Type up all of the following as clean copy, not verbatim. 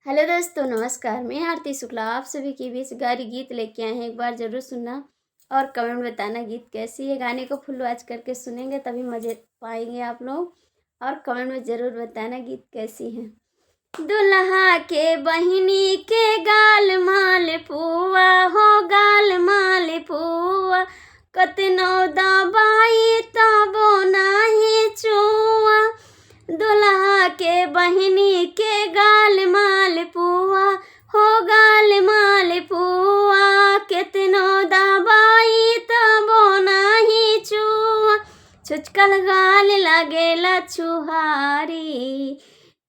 Hello दोस्तों, नमस्कार। मैं आरती शुक्ला आप सभी के बीच गारी गीत लेके आए हैं। एक बार ज़रूर सुनना और कमेंट बताना गीत कैसी है। गाने को फुल वॉच करके सुनेंगे तभी मज़े पाएंगे आप लोग। और कमेंट में ज़रूर बताना गीत कैसी है। दुल्हा के बहिनी के गाल माल पुआ हो, गाल माल पुआ कतनो दबाई तबो नाही चुआ। दुल्हा के बहिनी के गाल माल पुआ हो, गाल माल पुआ कितनो दबाई तबो नाही चुआ। छुचकल गाल लागेला छुहारी,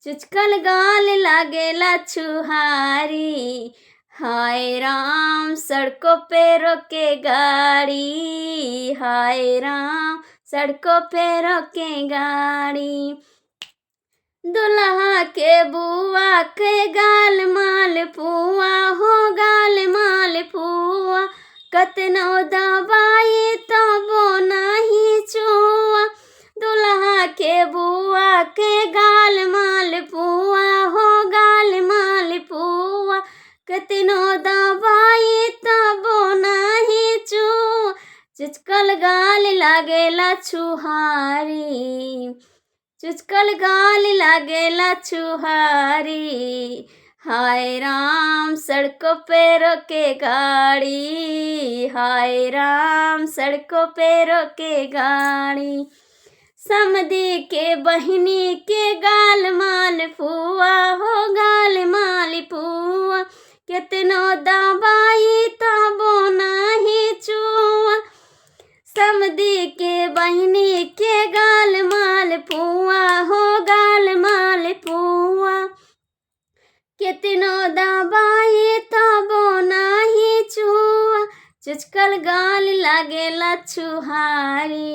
चुचकल गाल लागेला छुहारी। हाय राम सड़कों पे रोके गाड़ी, हाय राम सड़कों पे रोके गाड़ी। दुल्हा के बुआ के गाल माल पुआ हो, गाल माल पुआ कतनो दबाई तबो नाही चुआ। दुल्हा के बुआ के गाल माल पुआ हो, गाल माल पुआ कतनो दबाई तबो नाही चुआ। चुचकल गाल लागेला छुहारी, चुचकल गाल लागेला छुहारी। हाय राम सड़कों पे रोके गाड़ी, हाय राम सड़कों पे रोके गाड़ी। समधी के बहिनी के गाल माल पुआ हो, गाल माल पुआ कितनो दबाई तबो नाही चुआ। समधी के बहिनी के गाल माल पुआ हो, गाल माल पुआ कितनो दबाई तबो नाही चुआ। चुचकल गाल लागेला छुहारी,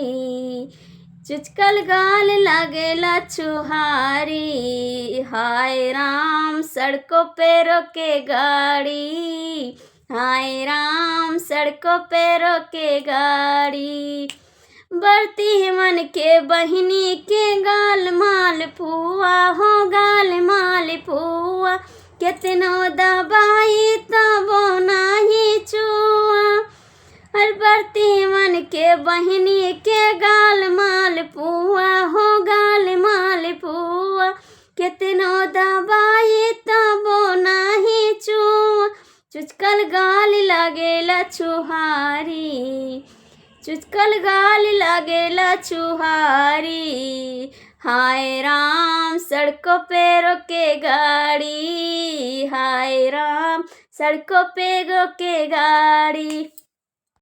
चुचकल गाल लागेला छुहारी। हाय राम सड़कों पे रोके गाड़ी, हाय राम सड़कों पे रोके गाड़ी। बरती मन के बहिनी के गाल माल पुआ हो, गाल माल पुआ कितनो दबाई तबो नाही चुआ। हर बरती मन के बहिनी के गाल माल पुआ हो, गाल माल पुआ कितनो दबाई तबो नाही चुआ। चुचकल गाल लागेला छुहारी, चुचकल गाल लागेला छुहारी। हाय राम सड़कों पे रोके गाड़ी, हाय राम सड़कों पे रोके गाड़ी।